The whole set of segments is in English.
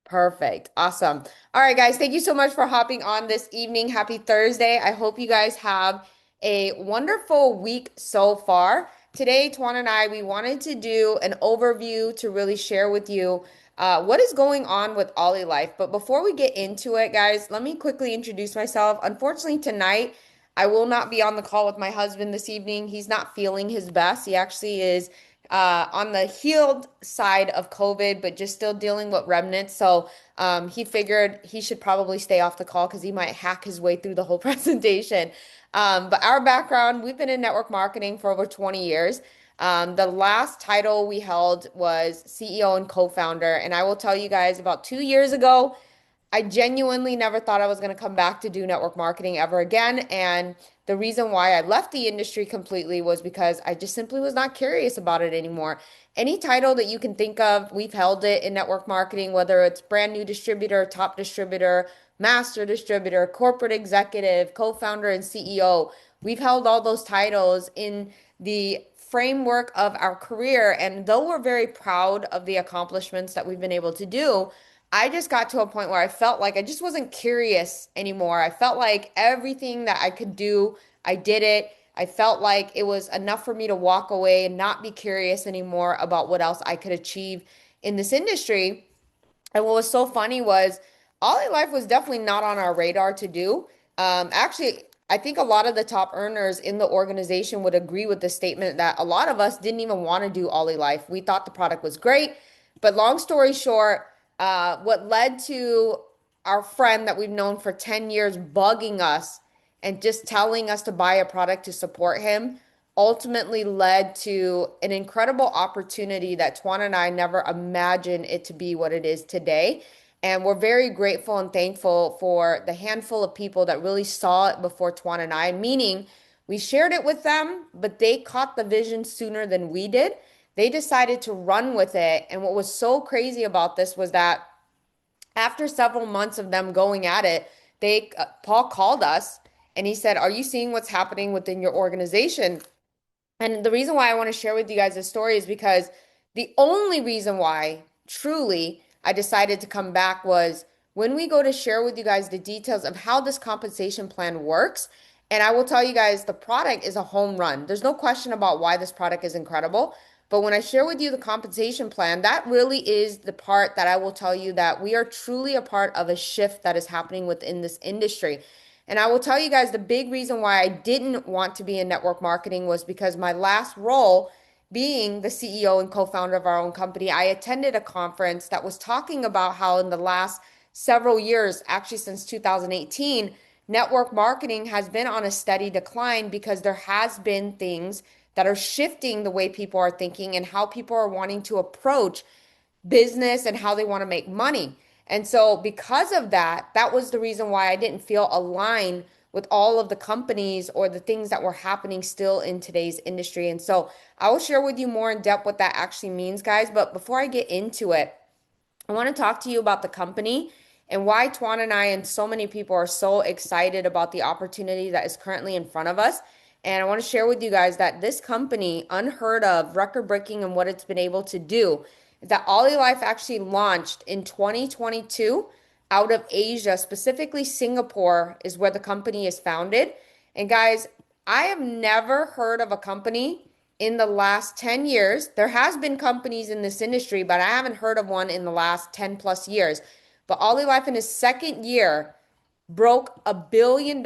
Perfect. Awesome. All right, guys, thank you so much for hopping on this evening. Happy Thursday. I hope you guys have a wonderful week so far. Today, Tuan and I, we wanted to do an overview to really share with you what is going on with Oly Life. But before we get into it, guys, let me quickly introduce myself. Unfortunately, tonight, I will not be on the call with my husband this evening. He's not feeling his best. He actually is on the healed side of COVID, but just still dealing with remnants. So he figured he should probably stay off the call because he might hack his way through the whole presentation. But our background, we've been in network marketing for over 20 years. The last title we held was CEO and co-founder. And I will tell you guys, about 2 years ago, I genuinely never thought I was going to come back to do network marketing ever again. And the reason why I left the industry completely was because I just simply was not curious about it anymore. Any title that you can think of, we've held it in network marketing, whether it's brand new distributor, top distributor, master distributor, corporate executive, co-founder, and CEO. We've held all those titles in the framework of our career. And though we're very proud of the accomplishments that we've been able to do, I just got to a point where I felt like I just wasn't curious anymore. I felt like everything that I could do, I did it. I felt like it was enough for me to walk away and not be curious anymore about what else I could achieve in this industry. And what was so funny was Oly Life was definitely not on our radar to do. Actually, I think a lot of the top earners in the organization would agree with the statement that a lot of us didn't even want to do Oly Life. We thought the product was great, but long story short, what led to our friend that we've known for 10 years bugging us and just telling us to buy a product to support him ultimately led to an incredible opportunity that Tuan and I never imagined it to be what it is today. And we're very grateful and thankful for the handful of people that really saw it before Tuan and I, meaning we shared it with them, but they caught the vision sooner than we did. They decided to run with it. And what was so crazy about this was that after several months of them going at it, Paul called us and he said, "Are you seeing what's happening within your organization?" And the reason why I want to share with you guys this story is because the only reason why truly I decided to come back was when we go to share with you guys the details of how this compensation plan works. And I will tell you guys the product is a home run. There's no question about why this product is incredible. But when I share with you the compensation plan, that really is the part that I will tell you that we are truly a part of a shift that is happening within this industry. And I will tell you guys the big reason why I didn't want to be in network marketing was because my last role, being the CEO and co-founder of our own company, I attended a conference that was talking about how in the last several years, actually since 2018, network marketing has been on a steady decline because there has been things that are shifting the way people are thinking and how people are wanting to approach business and how they want to make money. And so, because of that, that was the reason why I didn't feel aligned with all of the companies or the things that were happening still in today's industry. And so, I will share with you more in depth what that actually means, guys. But before I get into it, I want to talk to you about the company and why Tuan and I and so many people are so excited about the opportunity that is currently in front of us. And I want to share with you guys that this company, unheard of, record breaking, and what it's been able to do, is that Olylife actually launched in 2022 out of Asia, specifically Singapore, is where the company is founded. And guys, I have never heard of a company in the last 10 years. There has been companies in this industry, but I haven't heard of one in the last 10 plus years. But Olylife in his second year broke $1 billion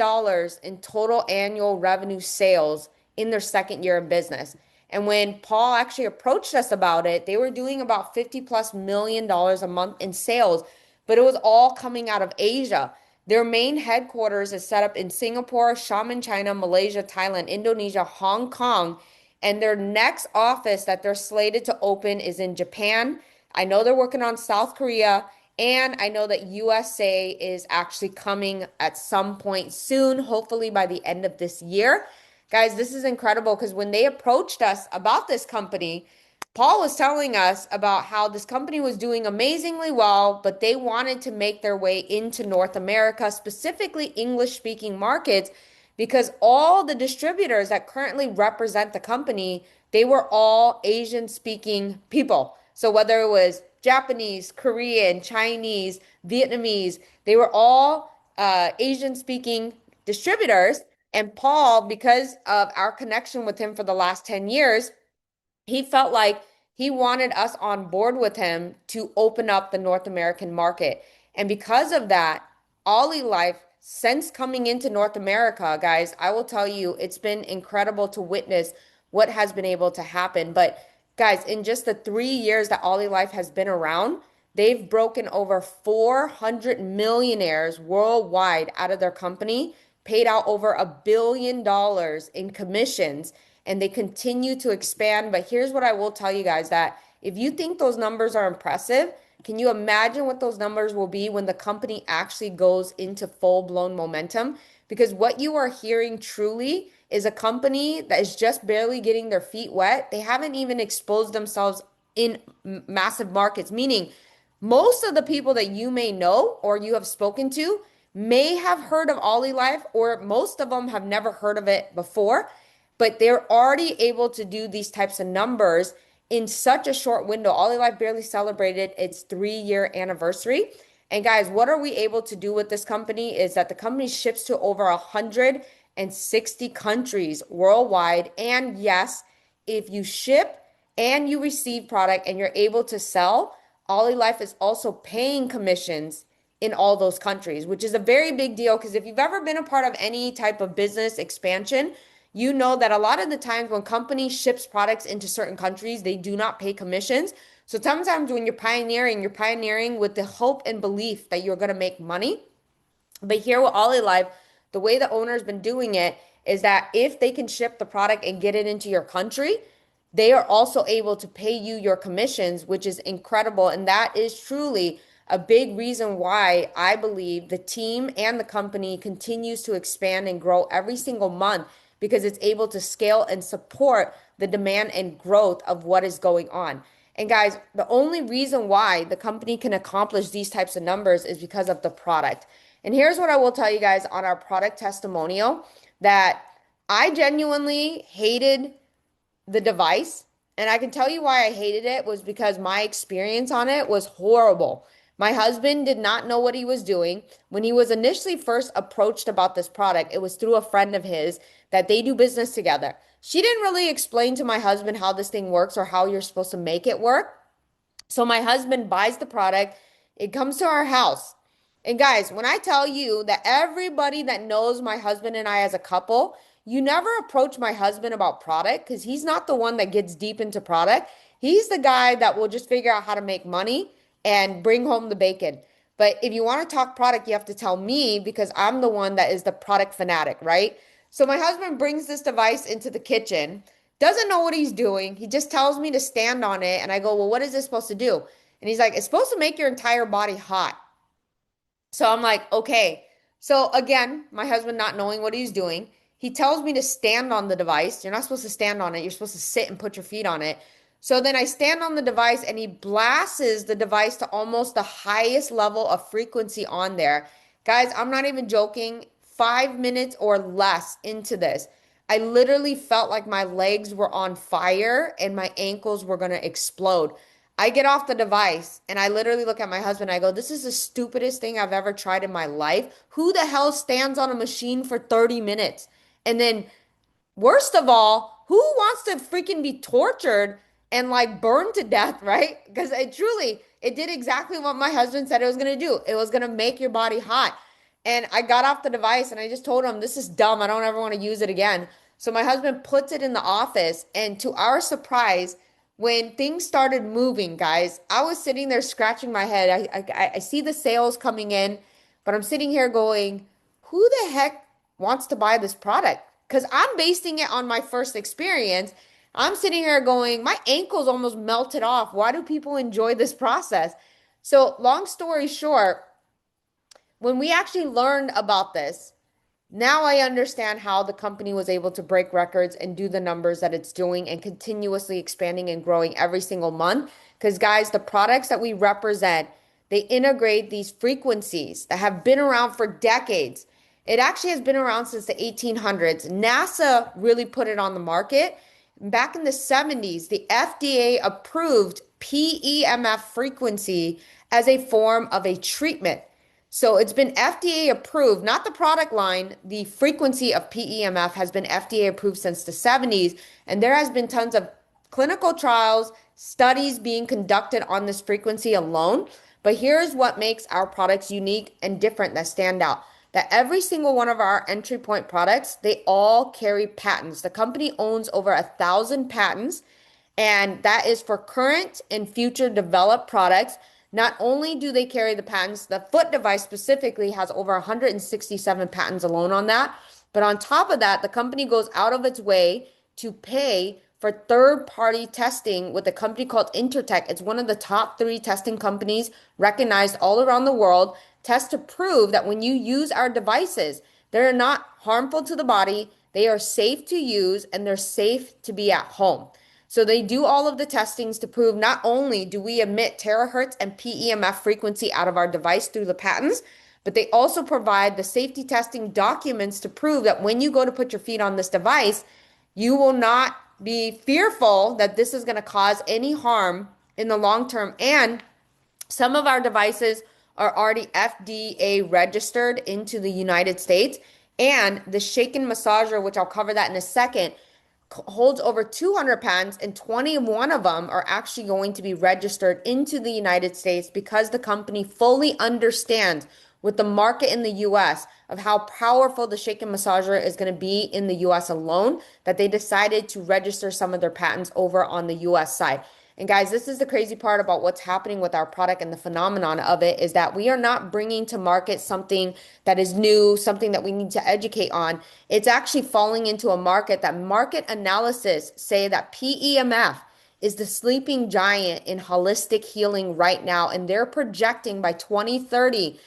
in total annual revenue sales in their second year of business. And when Paul actually approached us about it, they were doing about 50 plus $1 million a month in sales, but it was all coming out of Asia. Their main headquarters is set up in Singapore, Xiamen, China, Malaysia, Thailand, Indonesia, Hong Kong, and their next office that they're slated to open is in Japan. I know they're working on South Korea, and I know that USA is actually coming at some point soon, hopefully by the end of this year. Guys, this is incredible because when they approached us about this company, Paul was telling us about how this company was doing amazingly well, but they wanted to make their way into North America, specifically English speaking markets, because all the distributors that currently represent the company, they were all Asian speaking people. So whether it was Japanese, Korean, Chinese, Vietnamese. They were all Asian speaking distributors. And Paul, because of our connection with him for the last 10 years, he felt like he wanted us on board with him to open up the North American market. And because of that, Oly Life, since coming into North America, guys, I will tell you, it's been incredible to witness what has been able to happen. But guys, in just the 3 years that Oly Life has been around, they've broken over 400 millionaires worldwide out of their company, paid out over $1 billion in commissions, and they continue to expand. But here's what I will tell you guys, that if you think those numbers are impressive, can you imagine what those numbers will be when the company actually goes into full-blown momentum? Because what you are hearing truly is a company that is just barely getting their feet wet. They haven't even exposed themselves in massive markets, meaning most of the people that you may know or you have spoken to may have heard of Oly Life, or most of them have never heard of it before, but they're already able to do these types of numbers in such a short window. Oly Life barely celebrated its 3 year anniversary. And guys, what are we able to do with this company is that the company ships to over 160 countries worldwide. And yes, if you ship and you receive product and you're able to sell, Oly Life is also paying commissions in all those countries, which is a very big deal, because if you've ever been a part of any type of business expansion, you know that a lot of the times when companies ships products into certain countries, they do not pay commissions. So sometimes when you're pioneering with the hope and belief that you're going to make money. But here with Oly Life, the way the owner's been doing it is that if they can ship the product and get it into your country, they are also able to pay you your commissions, which is incredible. And that is truly a big reason why I believe the team and the company continues to expand and grow every single month, because it's able to scale and support the demand and growth of what is going on. And guys, the only reason why the company can accomplish these types of numbers is because of the product. And here's what I will tell you guys on our product testimonial, that I genuinely hated the device. And I can tell you why I hated it was because my experience on it was horrible. My husband did not know what he was doing. When he was initially first approached about this product, it was through a friend of his that they do business together. She didn't really explain to my husband how this thing works or how you're supposed to make it work. So my husband buys the product. It comes to our house. And guys, when I tell you that everybody that knows my husband and I as a couple, you never approach my husband about product, because he's not the one that gets deep into product. He's the guy that will just figure out how to make money and bring home the bacon. But if you want to talk product, you have to tell me, because I'm the one that is the product fanatic, right? So my husband brings this device into the kitchen, doesn't know what he's doing. He just tells me to stand on it. And I go, well, what is this supposed to do? And he's like, it's supposed to make your entire body hot. So I'm like, okay. So again, my husband not knowing what he's doing, he tells me to stand on the device. You're not supposed to stand on it. You're supposed to sit and put your feet on it. So then I stand on the device and he blasts the device to almost the highest level of frequency on there. Guys, I'm not even joking. 5 minutes or less into this, I literally felt like my legs were on fire and my ankles were going to explode. I get off the device and I literally look at my husband. I go, this is the stupidest thing I've ever tried in my life. Who the hell stands on a machine for 30 minutes? And then, worst of all, who wants to freaking be tortured and like burned to death, right? Because it did exactly what my husband said it was going to do. It was going to make your body hot. And I got off the device and I just told him, this is dumb. I don't ever want to use it again. So my husband puts it in the office. And to our surprise, when things started moving, guys, I was sitting there scratching my head. I see the sales coming in, but I'm sitting here going, who the heck wants to buy this product? Because I'm basing it on my first experience. I'm sitting here going, my ankles almost melted off. Why do people enjoy this process? So, long story short, when we actually learned about this, now I understand how the company was able to break records and do the numbers that it's doing and continuously expanding and growing every single month. Because, guys, the products that we represent, they integrate these frequencies that have been around for decades. It actually has been around since the 1800s. NASA really put it on the market. back in the 70s, the FDA approved PEMF frequency as a form of a treatment. So it's been FDA approved, not the product line. The frequency of PEMF has been FDA approved since the 70s. And there has been tons of clinical trials, studies being conducted on this frequency alone. But here's what makes our products unique and different that stand out. That every single one of our entry point products, they all carry patents. The company owns over 1,000 patents, and that is for current and future developed products. Not only do they carry the patents, the foot device specifically has over 167 patents alone on that. But on top of that, the company goes out of its way to pay for third-party testing with a company called Intertech. It's one of the top 3 testing companies recognized all around the world. Test to prove that when you use our devices, they're not harmful to the body, they are safe to use, and they're safe to be at home. So they do all of the testings to prove not only do we emit terahertz and PEMF frequency out of our device through the patents, but they also provide the safety testing documents to prove that when you go to put your feet on this device, you will not be fearful that this is going to cause any harm in the long term. And some of our devices are already FDA registered into the United States. And the shaken massager, which I'll cover that in a second, holds over 200 patents, and 21 of them are actually going to be registered into the United States because the company fully understands with the market in the US of how powerful the shaken massager is going to be in the US alone, that they decided to register some of their patents over on the US side. And guys, this is the crazy part about what's happening with our product, and the phenomenon of it is that we are not bringing to market something that is new, something that we need to educate on. It's actually falling into a market that market analysis say that PEMF is the sleeping giant in holistic healing right now. And they're projecting by 2030,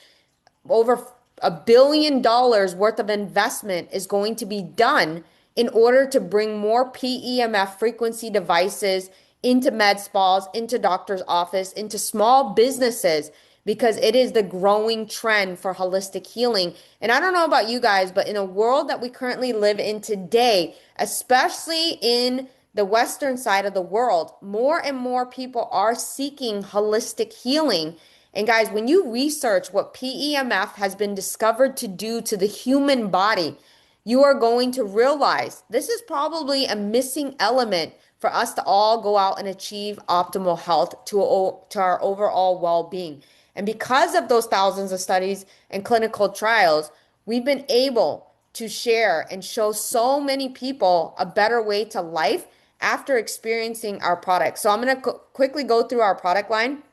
over $1 billion worth of investment is going to be done in order to bring more PEMF frequency devices into med spas, into doctor's office, into small businesses, because it is the growing trend for holistic healing. And I don't know about you guys, but in a world that we currently live in today, especially in the Western side of the world, more and more people are seeking holistic healing. And guys, when you research what PEMF has been discovered to do to the human body, you are going to realize this is probably a missing element for us to all go out and achieve optimal health to our overall well-being. And because of those thousands of studies and clinical trials, we've been able to share and show so many people a better way to life after experiencing our product. So I'm going to quickly go through our product line.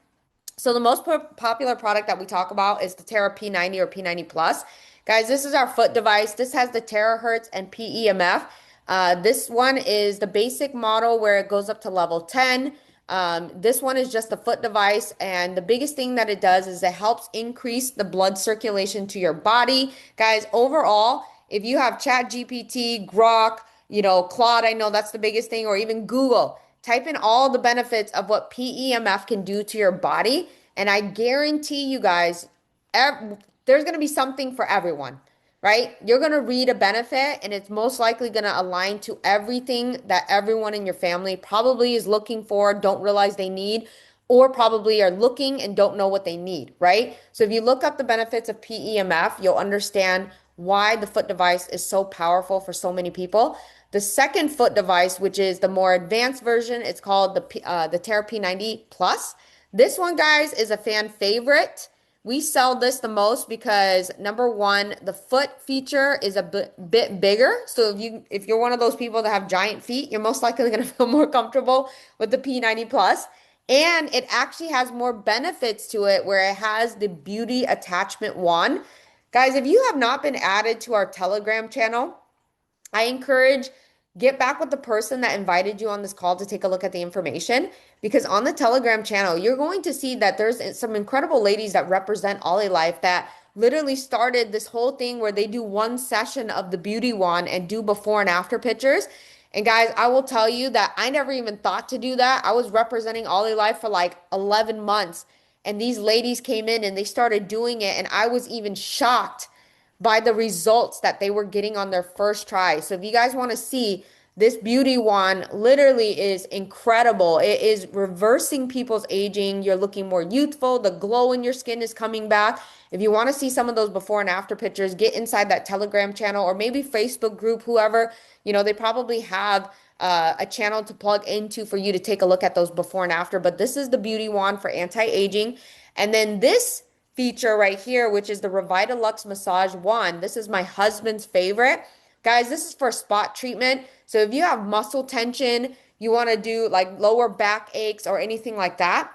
So the most popular product that we talk about is the Terra P90 or P90 Plus. Guys, this is our foot device. This has the terahertz and PEMF. This one is the basic model where it goes up to level 10. This one is just the foot device. And the biggest thing that it does is it helps increase the blood circulation to your body. Guys, overall, if you have ChatGPT, Grok, Claude, I know that's the biggest thing, or even Google, type in all the benefits of what PEMF can do to your body. And I guarantee you guys, there's going to be something for everyone, right? You're going to read a benefit, and it's most likely going to align to everything that everyone in your family probably is looking for, don't realize they need, or probably are looking and don't know what they need, right? So if you look up the benefits of PEMF, you'll understand why the foot device is so powerful for so many people. The second foot device, which is the more advanced version, it's called the Terra P90 Plus. This one, guys, is a fan favorite. We sell this the most because, number one, the foot feature is a bit bigger. So if you're one of those people that have giant feet, you're most likely going to feel more comfortable with the P90 Plus. And it actually has more benefits to it, where it has the beauty attachment wand. Guys, if you have not been added to our Telegram channel, I encourage, get back with the person that invited you on this call to take a look at the information, because on the Telegram channel, you're going to see that there's some incredible ladies that represent Olylife that literally started this whole thing where they do one session of the beauty wand and do before and after pictures. And guys, I will tell you that I never even thought to do that. I was representing Olylife for like 11 months, and these ladies came in and they started doing it, and I was even shocked by the results that they were getting on their first try. So if you guys want to see This beauty wand literally is incredible. It is reversing people's aging. You're looking more youthful. The glow in your skin is coming back. If you want to see some of those before and after pictures, get inside that Telegram channel or maybe Facebook group, whoever, they probably have a channel to plug into for you to take a look at those before and after. But this is the beauty wand for anti-aging. And then this feature right here, which is the Revitalux massage wand. This is my husband's favorite. Guys, this is for spot treatment. So if you have muscle tension, you want to do like lower back aches or anything like that,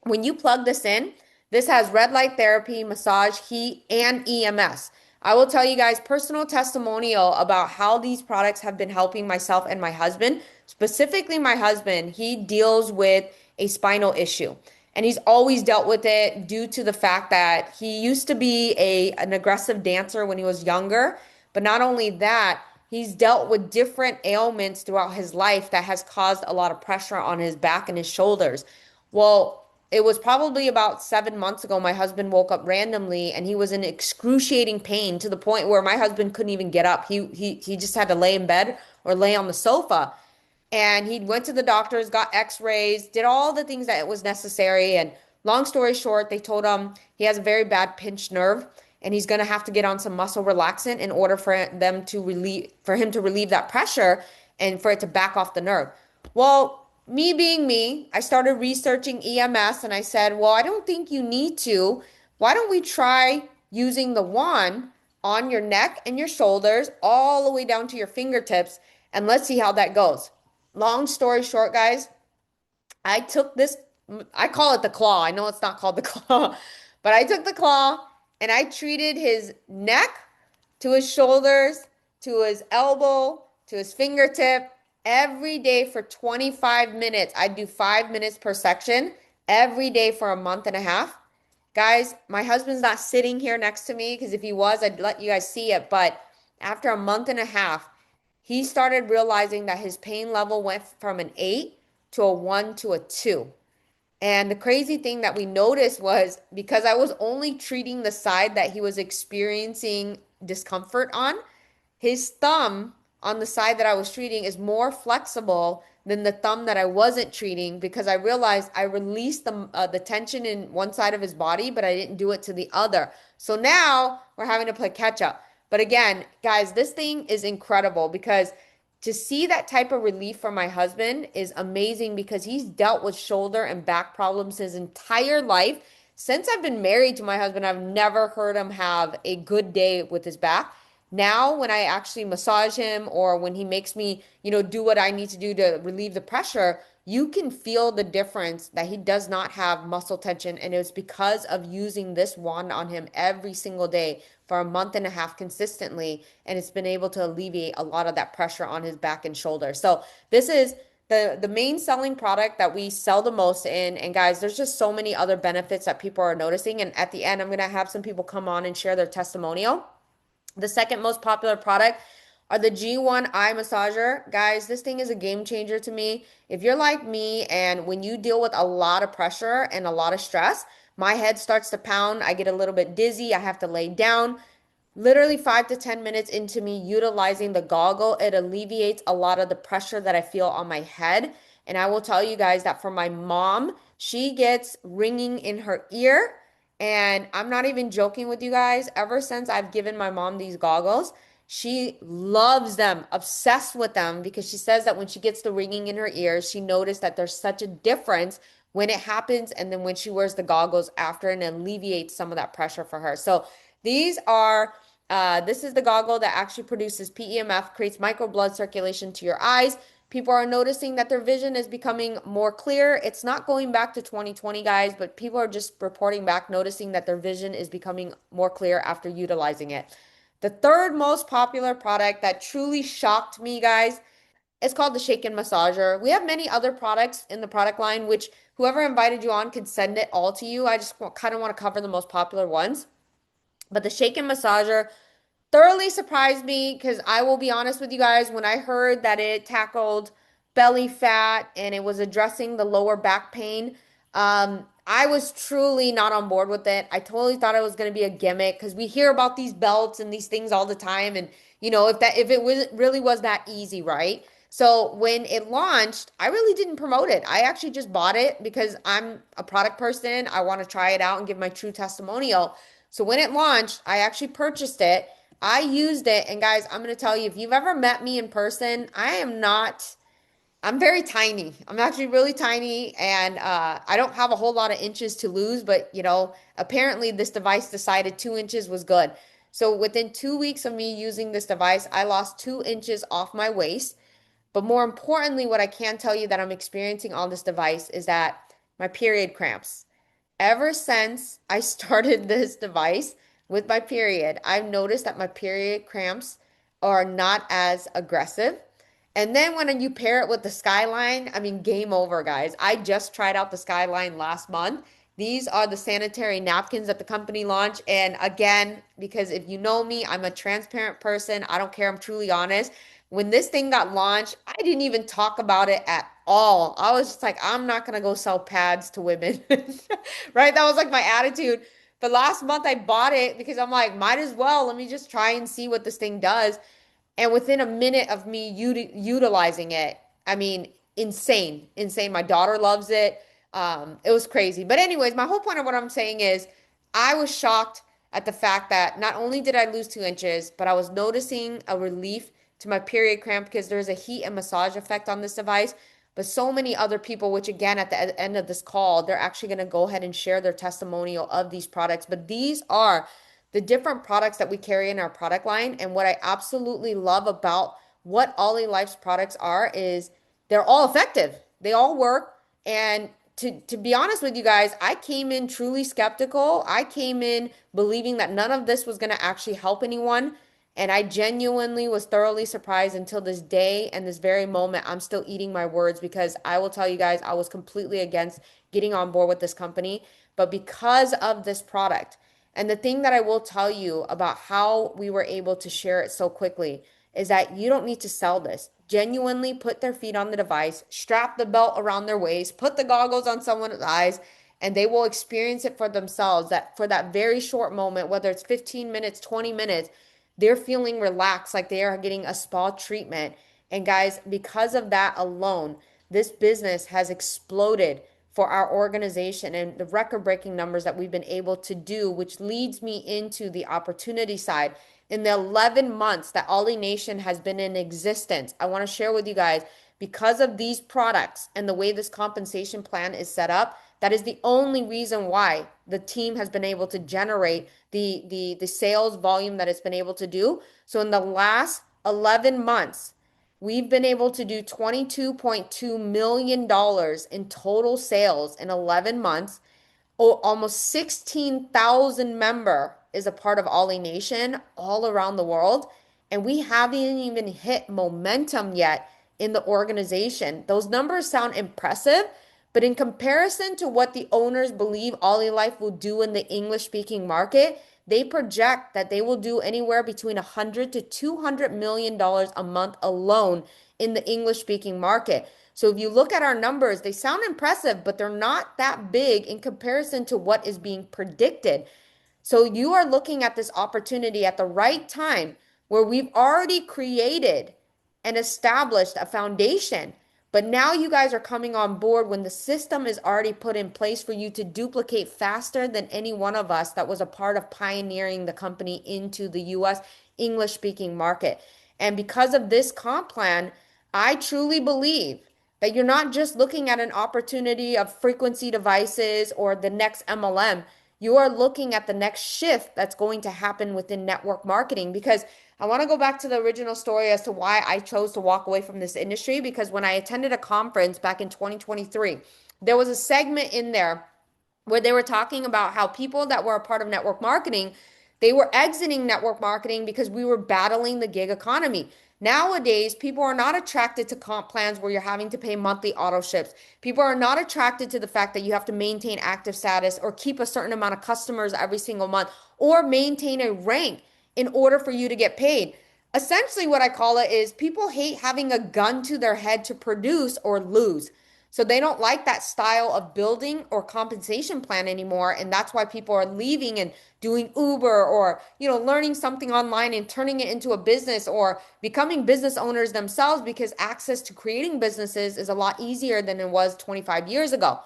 when you plug this in, this has red light therapy, massage, heat, and EMS. I will tell you guys personal testimonial about how these products have been helping myself and my husband. Specifically, my husband, he deals with a spinal issue. And he's always dealt with it due to the fact that he used to be an aggressive dancer when he was younger. But not only that, he's dealt with different ailments throughout his life that has caused a lot of pressure on his back and his shoulders. Well, it was probably about 7 months ago, my husband woke up randomly and he was in excruciating pain to the point where my husband couldn't even get up. He just had to lay in bed or lay on the sofa. And he went to the doctors, got x-rays, did all the things that was necessary. And long story short, they told him he has a very bad pinched nerve and he's going to have to get on some muscle relaxant in order for him to relieve that pressure and for it to back off the nerve. Well, me being me, I started researching EMS and I said, well, I don't think you need to. Why don't we try using the wand on your neck and your shoulders all the way down to your fingertips, and let's see how that goes. Long story short, guys, I took this, I call it the claw. I know it's not called the claw, but I took the claw and I treated his neck to his shoulders, to his elbow, to his fingertip every day for 25 minutes. I do 5 minutes per section every day for a month and a half. Guys, my husband's not sitting here next to me because if he was, I'd let you guys see it. But after a month and a half, he started realizing that his pain level went from an 8 to a 1 to a 2. And the crazy thing that we noticed was because I was only treating the side that he was experiencing discomfort on, his thumb on the side that I was treating is more flexible than the thumb that I wasn't treating because I realized I released the tension in one side of his body, but I didn't do it to the other. So now we're having to play catch up. But again, guys, this thing is incredible because to see that type of relief from my husband is amazing because he's dealt with shoulder and back problems his entire life. Since I've been married to my husband, I've never heard him have a good day with his back. Now, when I actually massage him or when he makes me, do what I need to do to relieve the pressure, you can feel the difference that he does not have muscle tension. And it's because of using this wand on him every single day for a month and a half consistently. And it's been able to alleviate a lot of that pressure on his back and shoulder. So this is the main selling product that we sell the most in. And guys, there's just so many other benefits that people are noticing. And at the end, I'm going to have some people come on and share their testimonial. The second most popular product are the G1 eye massager. Guys, this thing is a game changer to me. If you're like me and when you deal with a lot of pressure and a lot of stress, my head starts to pound. I get a little bit dizzy. I have to lay down. Literally 5 to 10 minutes into me utilizing the goggle, it alleviates a lot of the pressure that I feel on my head. And I will tell you guys that for my mom, she gets ringing in her ear. And I'm not even joking with you guys. Ever since I've given my mom these goggles, she loves them, obsessed with them, because she says that when she gets the ringing in her ears, she noticed that there's such a difference when it happens and then when she wears the goggles after and alleviates some of that pressure for her. So these are, this is the goggle that actually produces PEMF, creates micro blood circulation to your eyes. People are noticing that their vision is becoming more clear. It's not going back to 2020, guys, but people are just reporting back, noticing that their vision is becoming more clear after utilizing it. The third most popular product that truly shocked me, guys, is called the Shaken Massager. We have many other products in the product line, which whoever invited you on could send it all to you. I just kind of want to cover the most popular ones. But the Shaken Massager thoroughly surprised me because I will be honest with you guys, when I heard that it tackled belly fat and it was addressing the lower back pain, I was truly not on board with it. I totally thought it was going to be a gimmick because we hear about these belts and these things all the time. And if it was really was that easy, right? So when it launched, I really didn't promote it. I actually just bought it because I'm a product person. I want to try it out and give my true testimonial. So when it launched, I actually purchased it. I used it. And guys, I'm going to tell you, if you've ever met me in person, I'm very tiny. I'm actually really tiny, and I don't have a whole lot of inches to lose, but apparently this device decided 2 inches was good. So within 2 weeks of me using this device, I lost 2 inches off my waist. But more importantly, what I can tell you that I'm experiencing on this device is that my period cramps. Ever since I started this device with my period, I've noticed that my period cramps are not as aggressive. And then when you pair it with the Skyline, I mean, game over, guys. I just tried out the Skyline last month. These are the sanitary napkins that the company launched. And again, because if you know me, I'm a transparent person. I don't care. I'm truly honest. When this thing got launched, I didn't even talk about it at all. I was just like, I'm not gonna go sell pads to women. Right? That was like my attitude. But last month I bought it because I'm like, might as well. Let me just try and see what this thing does. And within a minute of me utilizing it, I mean, insane, insane. My daughter loves it. It was crazy. But anyways, my whole point of what I'm saying is I was shocked at the fact that not only did I lose 2 inches, but I was noticing a relief to my period cramp because there's a heat and massage effect on this device. But so many other people, which again, at the end of this call, they're actually going to go ahead and share their testimonial of these products. But these are the different products that we carry in our product line. And what I absolutely love about what Oly Life's products are is they're all effective. They all work. And to be honest with you guys, I came in truly skeptical. I came in believing that none of this was going to actually help anyone. And I genuinely was thoroughly surprised until this day and this very moment. I'm still eating my words because I will tell you guys, I was completely against getting on board with this company. But because of this product, and the thing that I will tell you about how we were able to share it so quickly is that you don't need to sell this. Genuinely put their feet on the device, strap the belt around their waist, put the goggles on someone's eyes, and they will experience it for themselves. That for that very short moment, whether it's 15 minutes, 20 minutes, they're feeling relaxed like they are getting a spa treatment. And guys, because of that alone, this business has exploded for our organization and the record breaking numbers that we've been able to do, which leads me into the opportunity side. In the 11 months that OlyNation has been in existence, I want to share with you guys because of these products and the way this compensation plan is set up, that is the only reason why the team has been able to generate the sales volume that it's been able to do. So in the last 11 months, we've been able to do $22.2 million in total sales in 11 months. Oh, almost 16,000 member is a part of OlyNation all around the world. And we haven't even hit momentum yet in the organization. Those numbers sound impressive, but in comparison to what the owners believe Oly Life will do in the English speaking market, they project that they will do anywhere between 100 to 200 million dollars a month alone in the English speaking market. So if you look at our numbers, they sound impressive, but they're not that big in comparison to what is being predicted. So you are looking at this opportunity at the right time where we've already created and established a foundation. But now you guys are coming on board when the system is already put in place for you to duplicate faster than any one of us that was a part of pioneering the company into the US English speaking market. And because of this comp plan, I truly believe that you're not just looking at an opportunity of frequency devices or the next MLM. You are looking at the next shift that's going to happen within network marketing. Because I want to go back to the original story as to why I chose to walk away from this industry. Because when I attended a conference back in 2023, there was a segment in there where they were talking about how people that were a part of network marketing, they were exiting network marketing because we were battling the gig economy. Nowadays, people are not attracted to comp plans where you're having to pay monthly auto ships. People are not attracted to the fact that you have to maintain active status or keep a certain amount of customers every single month or maintain a rank in order for you to get paid. Essentially, what I call it is people hate having a gun to their head to produce or lose. So they don't like that style of building or compensation plan anymore. And that's why people are leaving and doing Uber or, learning something online and turning it into a business or becoming business owners themselves because access to creating businesses is a lot easier than it was 25 years ago.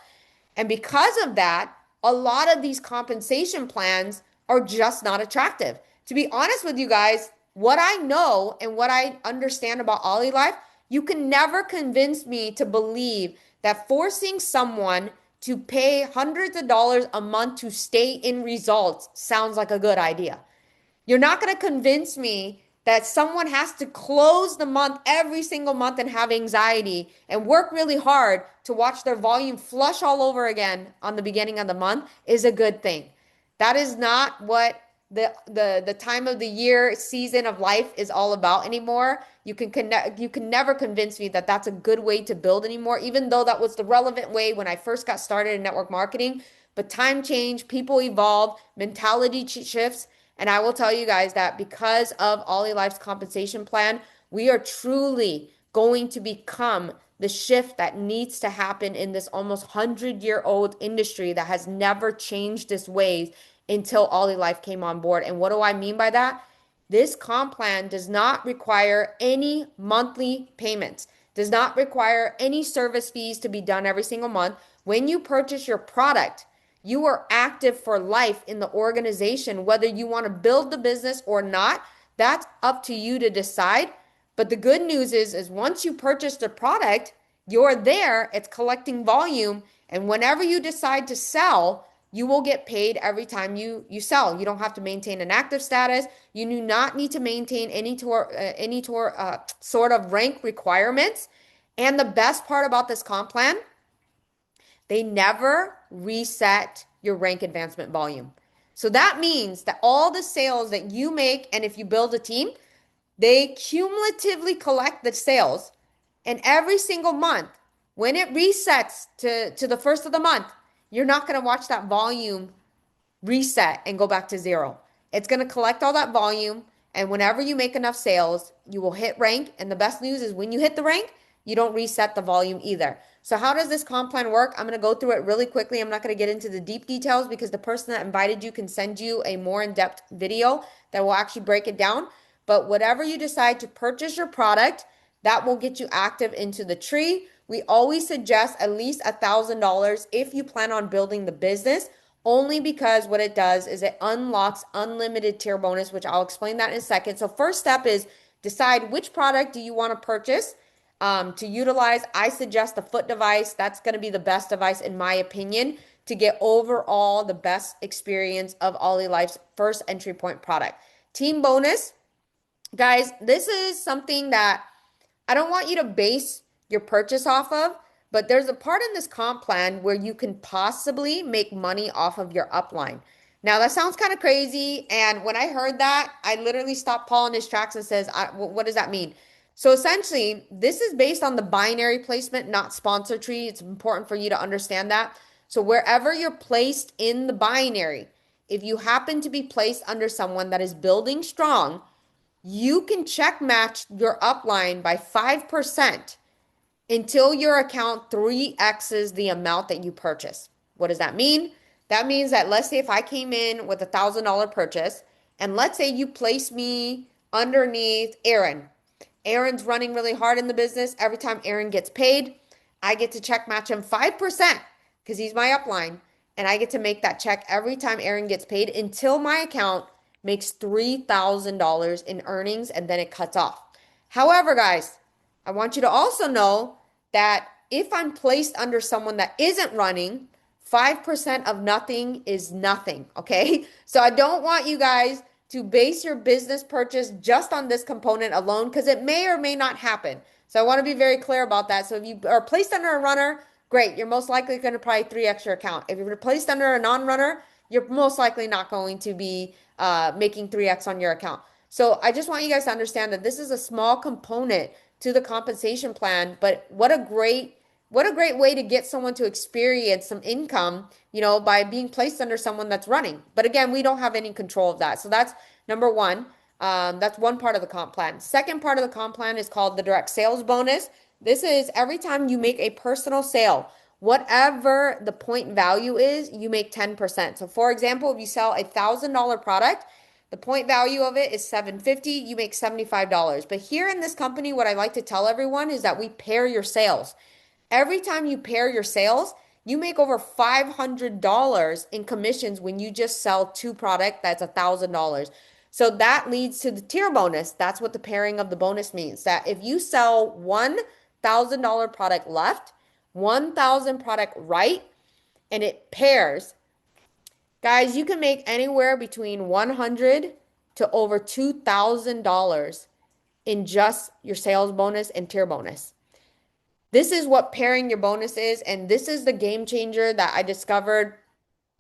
And because of that, a lot of these compensation plans are just not attractive. To be honest with you guys, what I know and what I understand about Oly Life, you can never convince me to believe that forcing someone to pay hundreds of dollars a month to stay in results sounds like a good idea. You're not going to convince me that someone has to close the month every single month and have anxiety and work really hard to watch their volume flush all over again on the beginning of the month is a good thing. That is not what the time of the year season of life is all about anymore. You can never convince me that that's a good way to build anymore, even though that was the relevant way when I first got started in network marketing. But time change, people evolve, mentality shifts, and I will tell you guys that because of Olylife's compensation plan, we are truly going to become the shift that needs to happen in this almost 100-year-old industry that has never changed its ways until Olylife came on board. And what do I mean by that? This comp plan does not require any monthly payments, does not require any service fees to be done every single month. When you purchase your product, you are active for life in the organization, whether you want to build the business or not. That's up to you to decide. But the good news is once you purchase the product, you're there, it's collecting volume. And whenever you decide to sell, you will get paid every time you sell. You don't have to maintain an active status. You do not need to maintain any sort of rank requirements. And the best part about this comp plan, they never reset your rank advancement volume. So that means that all the sales that you make, and if you build a team, they cumulatively collect the sales. And every single month, when it resets to the first of the month, you're not going to watch that volume reset and go back to zero. It's going to collect all that volume. And whenever you make enough sales, you will hit rank. And the best news is when you hit the rank, you don't reset the volume either. So how does this comp plan work? I'm going to go through it really quickly. I'm not going to get into the deep details because the person that invited you can send you a more in-depth video that will actually break it down. But whatever you decide to purchase your product, that will get you active into the tree. We always suggest at least $1,000 if you plan on building the business, only because what it does is it unlocks unlimited tier bonus, which I'll explain that in a second. So first step is decide which product do you want to purchase to utilize. I suggest the foot device. That's going to be the best device in my opinion to get overall the best experience of Olylife's first entry point product. Team bonus, guys, this is something that I don't want you to base your purchase off of, but there's a part in this comp plan where you can possibly make money off of your upline. Now that sounds kind of crazy. And when I heard that, I literally stopped Paul in his tracks and says, what does that mean? So essentially, this is based on the binary placement, not sponsor tree. It's important for you to understand that. So wherever you're placed in the binary, if you happen to be placed under someone that is building strong, you can check match your upline by 5% until your account 3x's the amount that you purchase. What does that mean? That means that let's say if I came in with $1,000 purchase, and let's say you place me underneath Aaron. Aaron's running really hard in the business. Every time Aaron gets paid, I get to check match him 5% because he's my upline. And I get to make that check every time Aaron gets paid until my account makes $3,000 in earnings and then it cuts off. However, guys, I want you to also know that if I'm placed under someone that isn't running, 5% of nothing is nothing, okay? So I don't want you guys to base your business purchase just on this component alone because it may or may not happen. So I want to be very clear about that. So if you are placed under a runner, great. You're most likely going to probably 3x your account. If you're placed under a non-runner, you're most likely not going to be making 3x on your account. So I just want you guys to understand that this is a small component to the compensation plan, but what a great way to get someone to experience some income, by being placed under someone that's running. But again, we don't have any control of that. So that's number one. That's one part of the comp plan. Second part of the comp plan is called the direct sales bonus. This is every time you make a personal sale, whatever the point value is, you make 10%. So for example, if you sell $1,000 product, the point value of it is $750, you make $75. But here in this company, what I like to tell everyone is that we pair your sales. Every time you pair your sales, you make over $500 in commissions when you just sell two product that's $1,000. So that leads to the tier bonus. That's what the pairing of the bonus means. That if you sell $1,000 product left, 1,000 product right, and it pairs, guys, you can make anywhere between 100 to over $2,000 in just your sales bonus and tier bonus. This is what pairing your bonus is, and this is the game changer that I discovered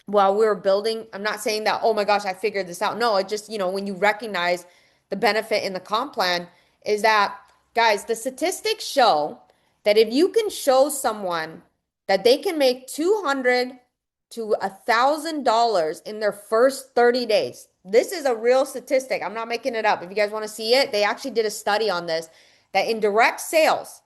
while we were building. I'm not saying that, oh my gosh, I figured this out. No, it just, when you recognize the benefit in the comp plan is that, guys, the statistics show that if you can show someone that they can make 200 to $1,000 in their first 30 days. This is a real statistic. I'm not making it up. If you guys want to see it, they actually did a study on this that in direct sales,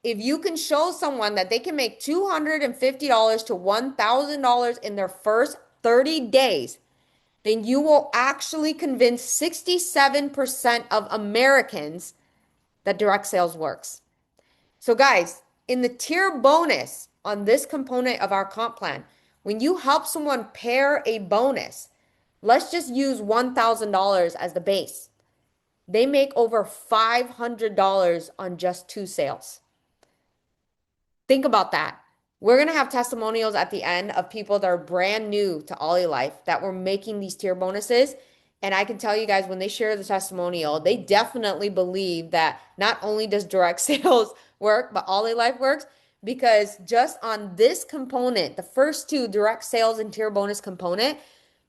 if you can show someone that they can make $250 to $1,000 in their first 30 days, then you will actually convince 67% of Americans that direct sales works. So guys, in the tier bonus on this component of our comp plan, when you help someone pair a bonus, let's just use $1,000 as the base. They make over $500 on just two sales. Think about that. We're going to have testimonials at the end of people that are brand new to Olylife that were making these tier bonuses. And I can tell you guys, when they share the testimonial, they definitely believe that not only does direct sales work, but Olylife works, because just on this component, the first two, direct sales and tier bonus component,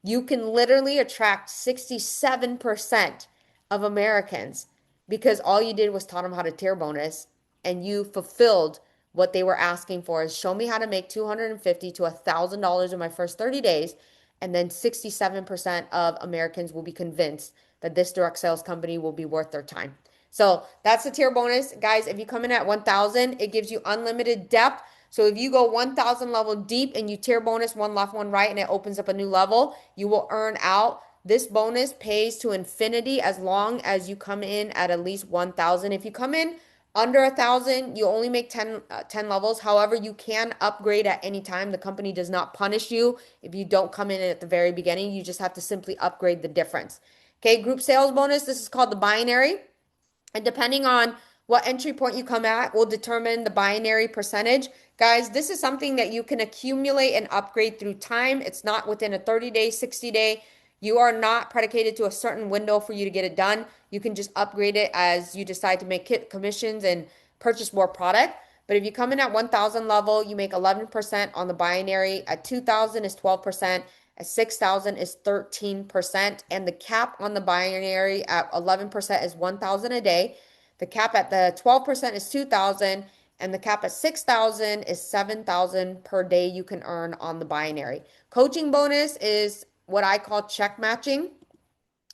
you can literally attract 67% of Americans because all you did was taught them how to tier bonus and you fulfilled what they were asking for is show me how to make $250 to $1,000 in my first 30 days. And then 67% of Americans will be convinced that this direct sales company will be worth their time. So that's the tier bonus. Guys, if you come in at 1,000, it gives you unlimited depth. So if you go 1,000 level deep and you tier bonus one left, one right, and it opens up a new level, you will earn out. This bonus pays to infinity as long as you come in at least 1,000. If you come in under 1,000, you only make 10 levels. However, you can upgrade at any time. The company does not punish you if you don't come in at the very beginning. You just have to simply upgrade the difference. Okay, group sales bonus. This is called the binary. And depending on what entry point you come at will determine the binary percentage. Guys, this is something that you can accumulate and upgrade through time. It's not within a 30-day, 60-day. You are not predicated to a certain window for you to get it done. You can just upgrade it as you decide to make commissions and purchase more product. But if you come in at 1,000 level, you make 11% on the binary. At 2,000 is 12%. At 6,000 is 13%. And the cap on the binary at 11% is 1,000 a day. The cap at the 12% is 2,000. And the cap at 6,000 is 7,000 per day you can earn on the binary. Coaching bonus is what I call check matching.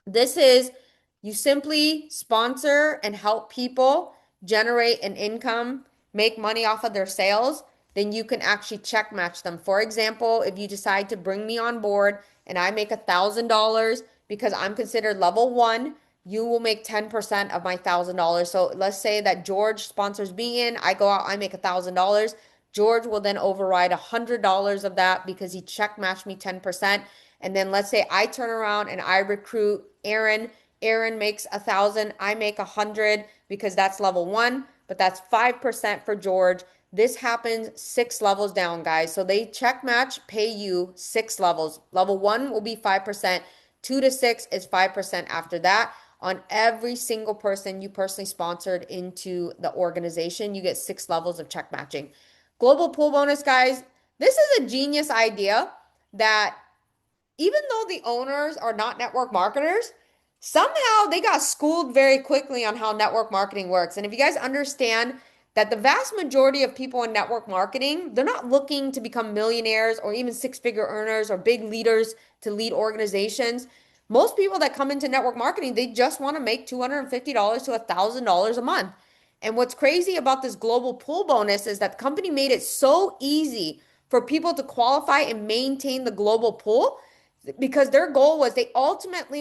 This is you simply sponsor and help people generate an income, make money off of their sales, then you can actually check match them. For example, if you decide to bring me on board and I make $1,000 because I'm considered level 1, you will make 10% of my $1,000. So let's say that George sponsors me in, I go out, I make $1,000. George will then override $100 of that because he check matched me 10%. And then let's say I turn around and I recruit Aaron. Aaron makes 1,000. I make 100 because that's level 1, but that's 5% for George. This happens 6 levels down, guys. So they check match, pay you 6 levels. Level 1 will be 5%. 2 to 6 is 5% after that. On every single person you personally sponsored into the organization, you get 6 levels of check matching. Global pool bonus, guys. This is a genius idea that even though the owners are not network marketers, somehow they got schooled very quickly on how network marketing works. And if you guys understand that the vast majority of people in network marketing, they're not looking to become millionaires or even six-figure earners or big leaders to lead organizations. Most people that come into network marketing, they just want to make $250 to $1,000 a month. And what's crazy about this global pool bonus is that the company made it so easy for people to qualify and maintain the global pool because their goal was they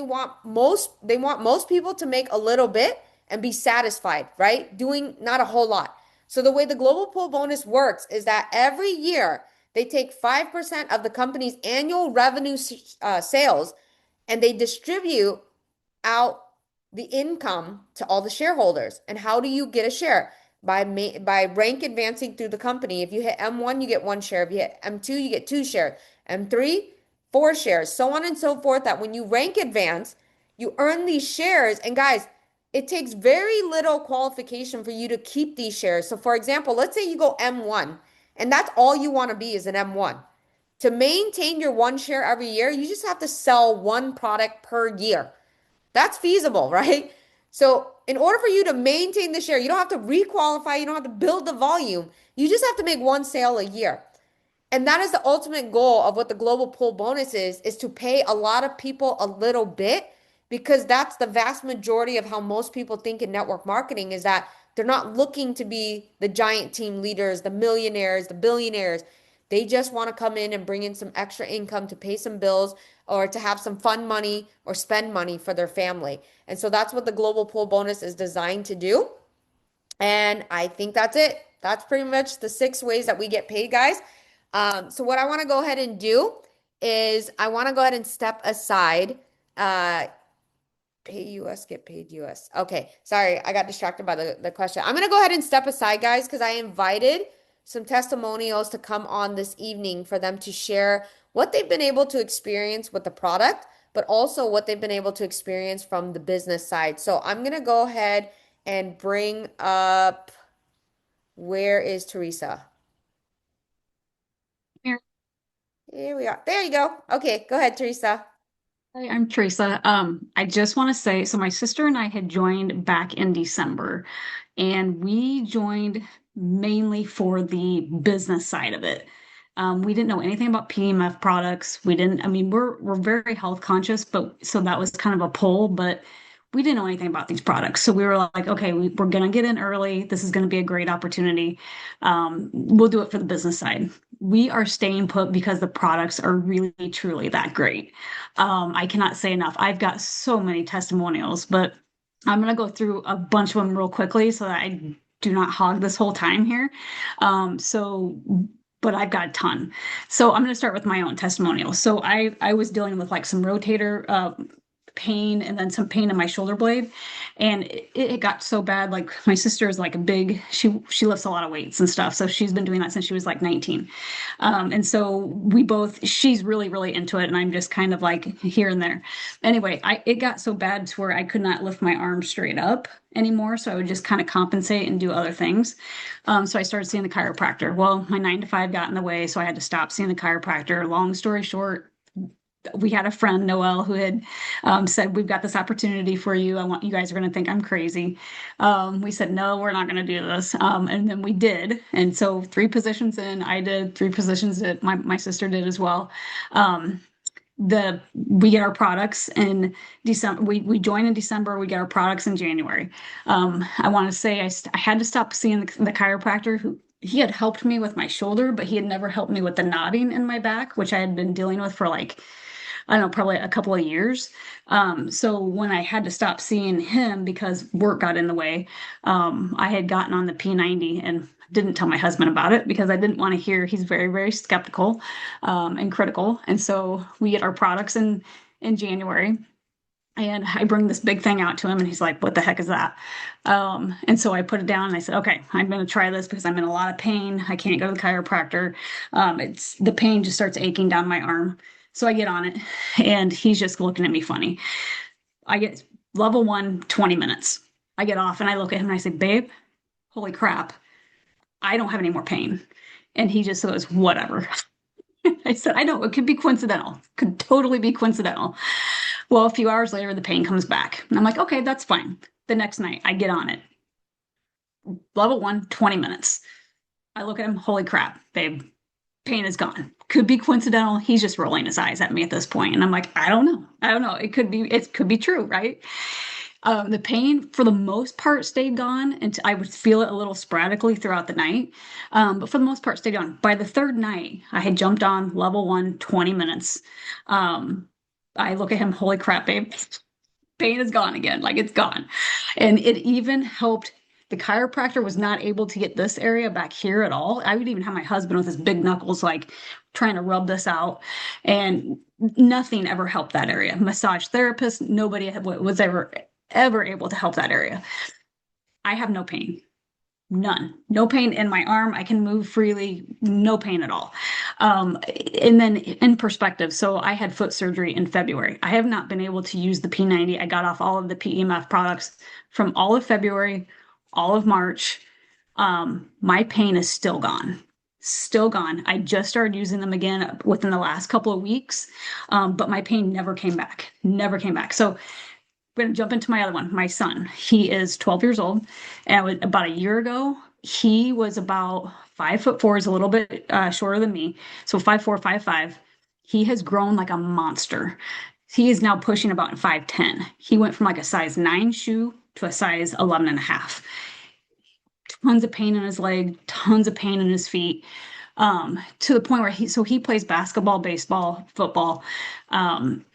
want most people to make a little bit and be satisfied, right? Doing not a whole lot. So the way the global pool bonus works is that every year they take 5% of the company's annual revenue sales and they distribute out the income to all the shareholders. And how do you get a share? By rank advancing through the company. If you hit M1, you get one share. If you hit M2, you get two shares. M3, four shares, so on and so forth. That when you rank advance, you earn these shares. And guys, it takes very little qualification for you to keep these shares. So, for example, let's say you go M1, and that's all you want to be is an M1. To maintain your one share every year, you just have to sell one product per year. That's feasible, right? So, in order for you to maintain the share, you don't have to requalify, you don't have to build the volume. You just have to make one sale a year. And that is the ultimate goal of what the global pool bonus is to pay a lot of people a little bit because that's the vast majority of how most people think in network marketing is that they're not looking to be the giant team leaders, the millionaires, the billionaires. They just want to come in and bring in some extra income to pay some bills or to have some fun money or spend money for their family. And so that's what the global pool bonus is designed to do. And I think that's it. That's pretty much the 6 ways that we get paid, guys. So what I want to go ahead and do is I want to go ahead and step aside. Pay US, get paid US. Okay, sorry, I got distracted by the question. I'm gonna go ahead and step aside, guys, because I invited some testimonials to come on this evening for them to share what they've been able to experience with the product, but also what they've been able to experience from the business side. So I'm gonna go ahead and bring up, where is Teresa? Here. Here we are. There you go. Okay, go ahead, Teresa. Hi, I'm Teresa. I just want to say, so my sister and I had joined back in December, and we joined mainly for the business side of it. We didn't know anything about PMF products. We didn't, I mean, we're very health conscious, but so that was kind of a pull, but we didn't know anything about these products. So we were like, okay, we're going to get in early. This is going to be a great opportunity. We'll do it for the business side. We are staying put because the products are really, truly that great. I cannot say enough. I've got so many testimonials, but I'm going to go through a bunch of them real quickly so that I do not hog this whole time here. But I've got a ton. So I'm going to start with my own testimonial. So I was dealing with like some rotator pain and then some pain in my shoulder blade, and it got so bad. Like my sister is like a big, she lifts a lot of weights and stuff, so she's been doing that since she was like 19. And so we both, she's really, really into it, and I'm just kind of like here and there. Anyway, it got so bad to where I could not lift my arm straight up anymore. So I would just kind of compensate and do other things. So I started seeing the chiropractor. Well, my 9 to 5 got in the way, so I had to stop seeing the chiropractor. Long story short, we had a friend, Noelle, who had said, "We've got this opportunity for you. I want you guys are going to think I'm crazy." We said, "No, we're not going to do this." And then we did. And so 3 positions in, I did 3 positions that my sister did as well. We get our products in December. We join in December. We get our products in January. I want to say I had to stop seeing the chiropractor who he had helped me with my shoulder, but he had never helped me with the knotting in my back, which I had been dealing with for like I don't know, probably a couple of years. So when I had to stop seeing him because work got in the way, I had gotten on the P90 and didn't tell my husband about it because I didn't want to hear. He's very, very skeptical and critical. And so we get our products in January. And I bring this big thing out to him, and he's like, "What the heck is that?" And so I put it down, and I said, "Okay, I'm going to try this because I'm in a lot of pain. I can't go to the chiropractor. It's the pain just starts aching down my arm." So I get on it, and he's just looking at me funny. I get level one, 20 minutes. I get off, and I look at him, and I say, "Babe, holy crap, I don't have any more pain." And he just goes, "Whatever." I said, "I know it could be coincidental, could totally be coincidental." Well, a few hours later, the pain comes back. And I'm like, "Okay, that's fine." The next night, I get on it. Level one, 20 minutes. I look at him, "Holy crap, babe, pain is gone." Could be coincidental. He's just rolling his eyes at me at this point. And I'm like, I don't know. I don't know. It could be true, right? The pain, for the most part, stayed gone, and I would feel it a little sporadically throughout the night. But for the most part, stayed gone. By the third night, I had jumped on level one, 20 minutes. Um, I look at him, holy crap, babe, pain is gone again. Like it's gone. And it even helped. The chiropractor was not able to get this area back here at all. I would even have my husband with his big knuckles, like trying to rub this out, and nothing ever helped that area. Massage therapist, nobody was ever able to help that area. I have no pain. None. No pain in my arm. I can move freely. No pain at all. Um, and then in perspective, so I had foot surgery in February. I have not been able to use the P90. I got off all of the PEMF products from all of February, all of March. My pain is still gone. Still gone. I just started using them again within the last couple of weeks, but my pain never came back. Never came back. So we're going to jump into my other one. My son, he is 12 years old. And about a year ago, he was about 5'4", is a little bit shorter than me. So 5'4", 5'5". He has grown like a monster. He is now pushing about 5'10". He went from like a size 9 shoe to a size 11 and a half. Tons of pain in his leg, tons of pain in his feet. To the point where he plays basketball, baseball, football,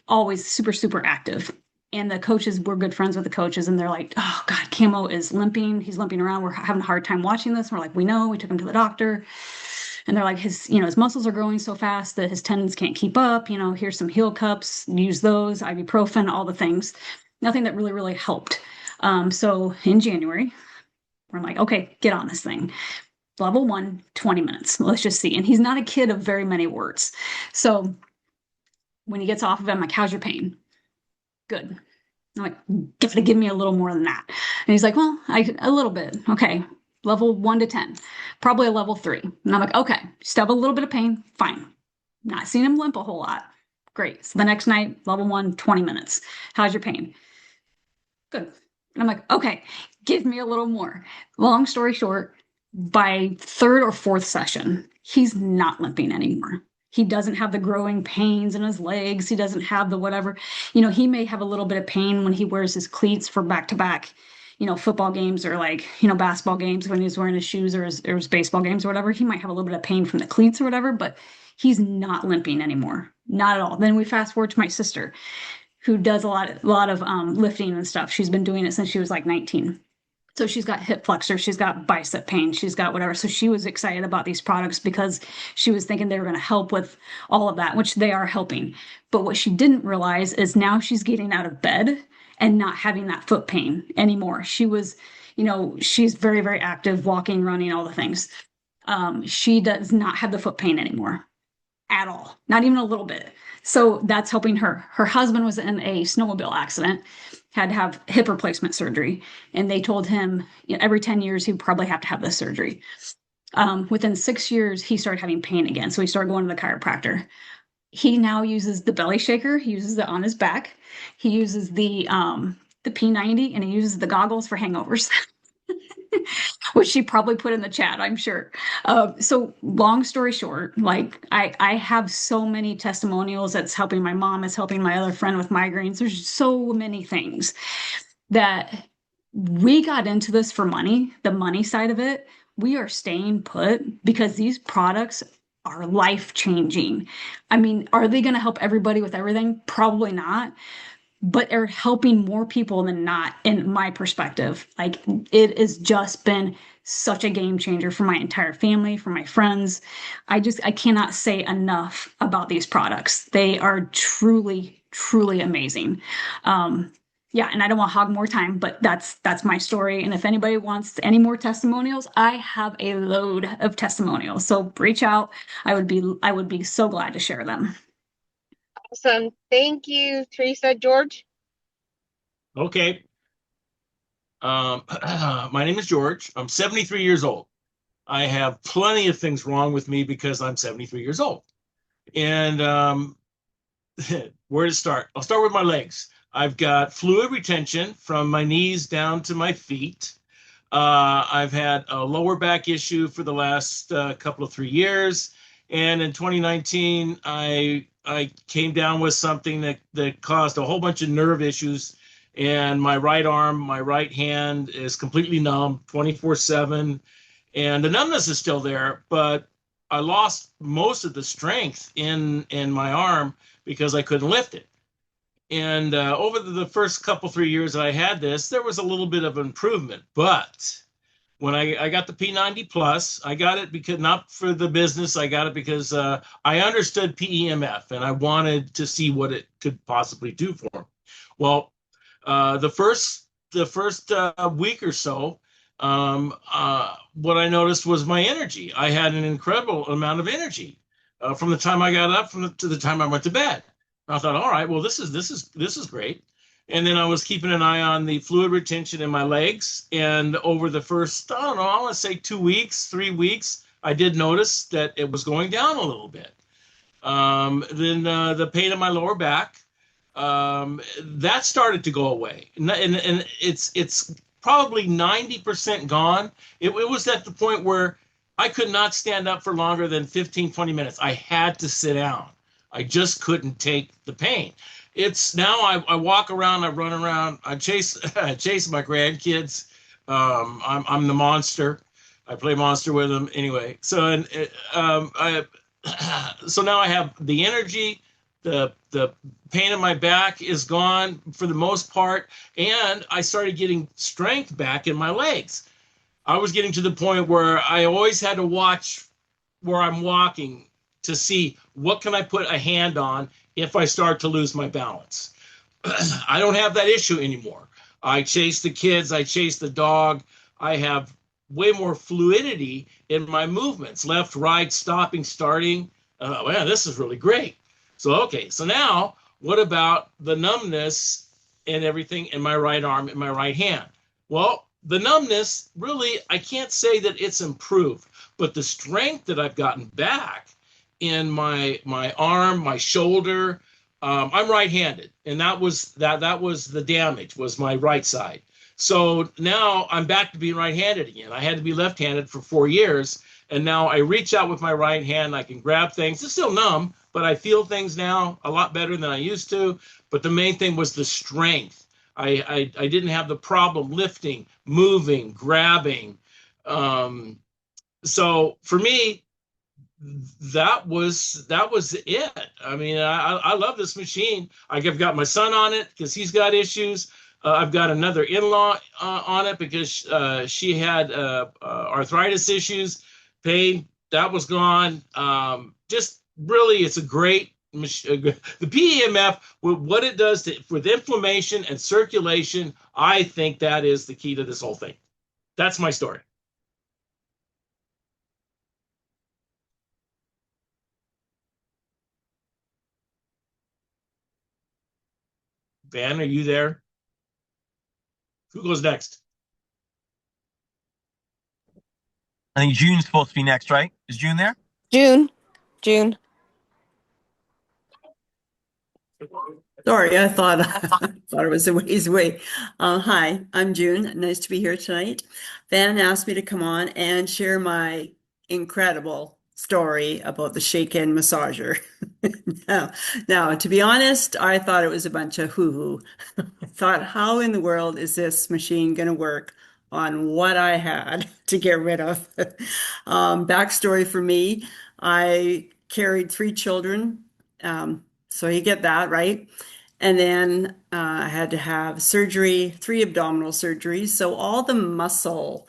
always super, super active. And the coaches, we're good friends with the coaches, and they're like, oh God, Camo is limping. He's limping around. We're having a hard time watching this. And we're like, we know, we took him to the doctor. And they're like, his muscles are growing so fast that his tendons can't keep up. Here's some heel cups, use those, ibuprofen, all the things. Nothing that really, really helped. So in January, we're like, okay, get on this thing. Level one, 20 minutes. Let's just see. And he's not a kid of very many words. So when he gets off of it, I'm like, how's your pain? Good. I'm like, gotta give me a little more than that. And he's like, well, a little bit. Okay. Level 1 to 10, probably a level 3. And I'm like, okay, still have a little bit of pain. Fine. Not seeing him limp a whole lot. Great. So the next night, level one, 20 minutes. How's your pain? Good. And I'm like, okay, give me a little more. Long story short, by third or fourth session, he's not limping anymore. He doesn't have the growing pains in his legs. He doesn't have the whatever. He may have a little bit of pain when he wears his cleats for back to back, football games or like, basketball games when he's wearing his shoes or his baseball games or whatever. He might have a little bit of pain from the cleats or whatever, but he's not limping anymore. Not at all. Then we fast forward to my sister, who does a lot of lifting and stuff. She's been doing it since she was like 19. So she's got hip flexor, she's got bicep pain, she's got whatever. So she was excited about these products because she was thinking they were going to help with all of that, which they are helping. But what she didn't realize is now she's getting out of bed and not having that foot pain anymore. She's very, very active, walking, running, all the things. She does not have the foot pain anymore at all, not even a little bit. So that's helping her. Her husband was in a snowmobile accident, had to have hip replacement surgery, and they told him every 10 years he'd probably have to have this surgery. Within 6 years, he started having pain again. So he started going to the chiropractor. He now uses the belly shaker. He uses it on his back. He uses the P90, and he uses the goggles for hangovers. Which she probably put in the chat, I'm sure. So long story short, like I have so many testimonials. That's helping my mom, it's helping my other friend with migraines. There's so many things that we got into this for money, the money side of it. We are staying put because these products are life changing. I mean, are they going to help everybody with everything? Probably not, but are helping more people than not, in my perspective. Like, it has just been such a game changer for my entire family, for my friends. I cannot say enough about these products. They are truly, truly amazing. Yeah, and I don't want to hog more time, but that's my story. And if anybody wants any more testimonials, I have a load of testimonials. So reach out. I would be so glad to share them. Awesome. Thank you, Teresa. George? Okay. My name is George. I'm 73 years old. I have plenty of things wrong with me because I'm 73 years old. And where to start? I'll start with my legs. I've got fluid retention from my knees down to my feet. I've had a lower back issue for the last couple of 3 years. And in 2019, I came down with something that caused a whole bunch of nerve issues and my right arm, my right hand is completely numb 24/7. And the numbness is still there, but I lost most of the strength in my arm because I couldn't lift it. And over the first couple 3 years that I had this, there was a little bit of improvement. But when I got the P90 Plus, I got it because not for the business. I got it because I understood PEMF and I wanted to see what it could possibly do for me. Well, the first week or so, what I noticed was my energy. I had an incredible amount of energy from the time I got up to the time I went to bed. I thought, all right, well, this is great. And then I was keeping an eye on the fluid retention in my legs. And over the first, I don't know, I want to say 2 weeks, 3 weeks, I did notice that it was going down a little bit. Then the pain in my lower back, that started to go away. And it's probably 90% gone. It was at the point where I could not stand up for longer than 15, 20 minutes. I had to sit down. I just couldn't take the pain. It's now I walk around, I run around, I chase I chase my grandkids. I'm the monster. I play monster with them anyway. So and I so now I have the energy, the pain in my back is gone for the most part, and I started getting strength back in my legs. I was getting to the point where I always had to watch where I'm walking to see what can I put a hand on if I start to lose my balance. I don't have that issue anymore. I chase the kids, I chase the dog. I have way more fluidity in my movements, left, right, stopping, starting. Man, this is really great. So, okay, so now what about the numbness and everything in my right arm, in my right hand? Well, the numbness, really, I can't say that it's improved, but the strength that I've gotten back in my arm, my shoulder, I'm right-handed, and that was the damage, was my right side. So now I'm back to being right-handed again. I had to be left-handed for 4 years, and now I reach out with my right hand. I can grab things. It's still numb, but I feel things now a lot better than I used to. But the main thing was the strength. I didn't have the problem lifting, moving, grabbing. So for me, that was it. I mean, I love this machine. I've got my son on it because he's got issues. I've got another in-law on it because she had arthritis issues, pain that was gone. Just really, it's a great machine. The PEMF, with what it does with inflammation and circulation, I think that is the key to this whole thing. That's my story. Van, are you there? Who goes next? I think June's supposed to be next, right? Is June there? June. June. Sorry, I thought thought it was a ways away. Hi, I'm June. Nice to be here tonight. Van asked me to come on and share my incredible story about the shake-in massager. Now, now, to be honest, I thought it was a bunch of hoo-hoo. I thought, how in the world is this machine going to work on what I had to get rid of? Backstory for me, I carried 3 children. So you get that, right? And then I had to have surgery, 3 abdominal surgeries. So all the muscle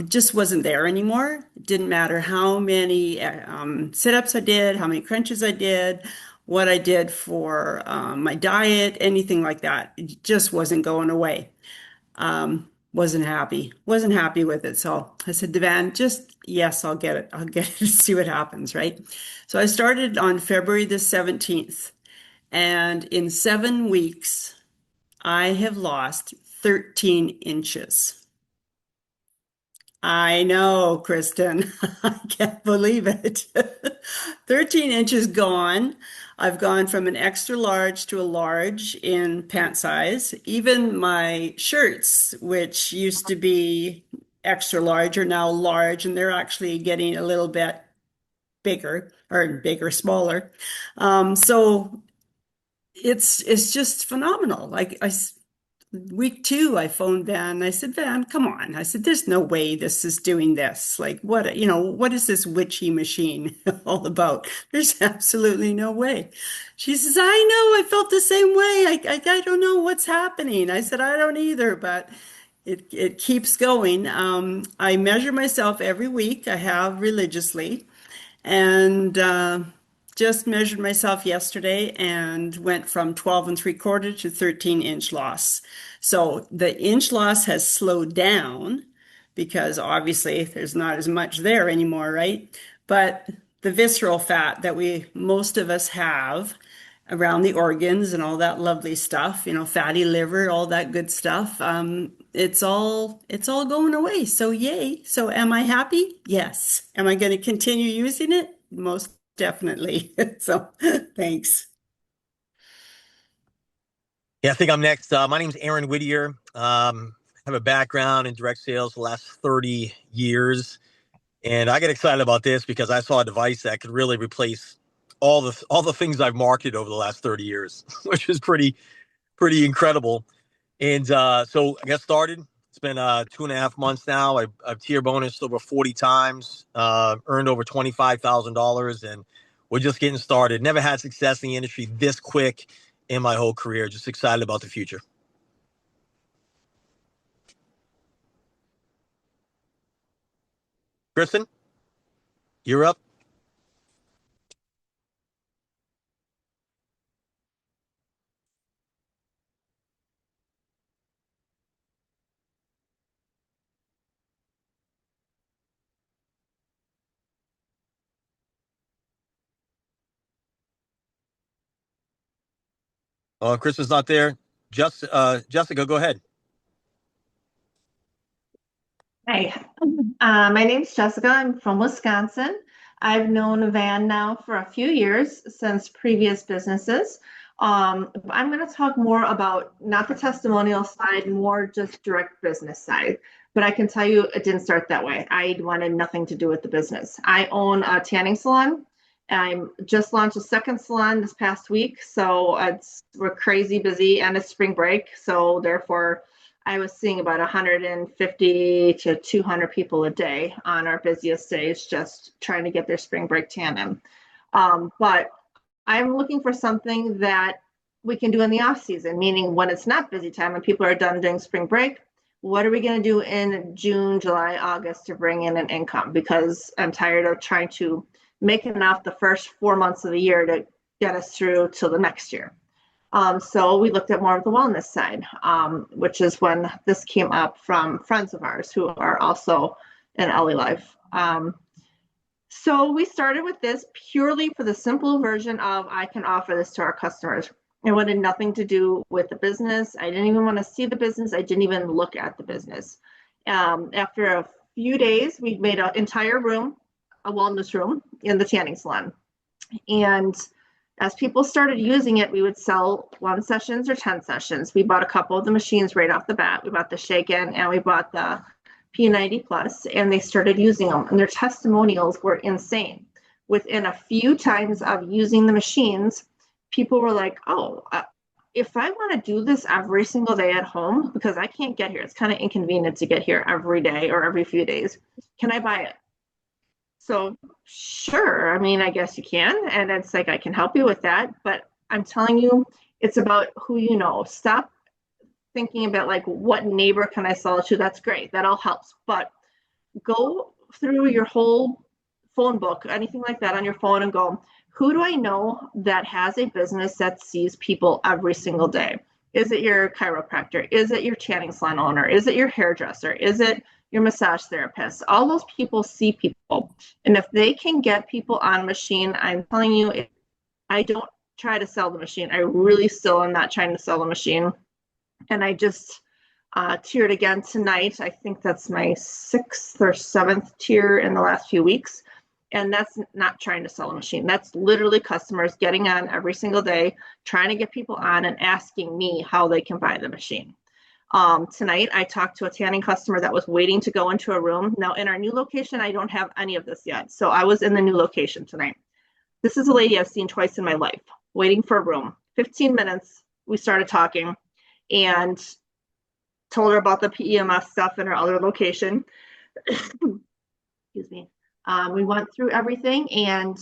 just wasn't there anymore. It didn't matter how many sit-ups I did, how many crunches I did, what I did for my diet, anything like that. It just wasn't going away. Wasn't happy with it. So I said to Van, just yes, I'll get it. I'll get it, see what happens, right? So I started on February the 17th. And in 7 weeks, I have lost 13 inches. I know, Kristen. I can't believe it. 13 inches gone. I've gone from an extra large to a large in pant size. Even my shirts, which used to be extra large, are now large, and they're actually getting a little bit bigger, or bigger, smaller. So it's just phenomenal. week two, I phoned Van. I said, Van, come on. I said, there's no way this is doing this. Like, what, what is this witchy machine all about? There's absolutely no way. She says, I know, I felt the same way. I don't know what's happening. I said, I don't either, but it keeps going. I measure myself every week. I have religiously. And just measured myself yesterday and went from 12 and 3/4 to 13-inch loss. So the inch loss has slowed down because obviously there's not as much there anymore, right? But the visceral fat that most of us have around the organs and all that lovely stuff, fatty liver, all that good stuff. It's all going away. So yay. So am I happy? Yes. Am I going to continue using it? Most definitely. So thanks. Yeah, I think I'm next. My name's Aaron Whittier. Have a background in direct sales the last 30 years. And I get excited about this because I saw a device that could really replace all the things I've marketed over the last 30 years, which is pretty incredible. And so I got started. It's been 2.5 months now. I've tier bonused over 40 times, earned over $25,000, and we're just getting started. Never had success in the industry this quick in my whole career. Just excited about the future. Kristen, you're up. Oh, Kristen's not there. Jessica, go ahead. Hi, my name's Jessica. I'm from Wisconsin. I've known Van now for a few years since previous businesses. I'm going to talk more about not the testimonial side, more just direct business side. But I can tell you it didn't start that way. I wanted nothing to do with the business. I own a tanning salon. I'm just launched a second salon this past week, so we're crazy busy and it's spring break, so therefore I was seeing about 150 to 200 people a day on our busiest days, just trying to get their spring break tan in. But I'm looking for something that we can do in the off season, meaning when it's not busy time and people are done doing spring break. What are we going to do in June, July, August to bring in an income? Because I'm tired of trying to make enough the first 4 months of the year to get us through till the next year. So we looked at more of the wellness side, which is when this came up from friends of ours who are also in Oly Life. So we started with this purely for the simple version of I can offer this to our customers. It wanted nothing to do with the business. I didn't even want to see the business. I didn't even look at the business. After a few days, we made an entire room, a wellness room in the tanning salon. And as people started using it, we would sell 1 sessions or 10 sessions. We bought a couple of the machines right off the bat. We bought the Shaken and we bought the P90 Plus, and they started using them. And their testimonials were insane. Within a few times of using the machines, people were like, oh, if I want to do this every single day at home, because I can't get here, it's kind of inconvenient to get here every day or every few days, can I buy it? So sure, I mean, I guess you can. And it's like, I can help you with that. But I'm telling you, it's about who you know. Stop thinking about like, what neighbor can I sell it to? That's great. That all helps. But go through your whole phone book, anything like that on your phone and go, who do I know that has a business that sees people every single day? Is it your chiropractor? Is it your tanning salon owner? Is it your hairdresser? Is it your massage therapist? All those people see people. And if they can get people on a machine, I'm telling you, I don't try to sell the machine. I really still am not trying to sell the machine. And I just tiered again tonight. I think that's my 6th or 7th tier in the last few weeks. And that's not trying to sell a machine. That's literally customers getting on every single day, trying to get people on and asking me how they can buy the machine. Tonight, I talked to a tanning customer that was waiting to go into a room. Now, in our new location, I don't have any of this yet. So I was in the new location tonight. This is a lady I've seen twice in my life, waiting for a room. 15 minutes, we started talking. And told her about the PEMF stuff in her other location. Excuse me. We went through everything, and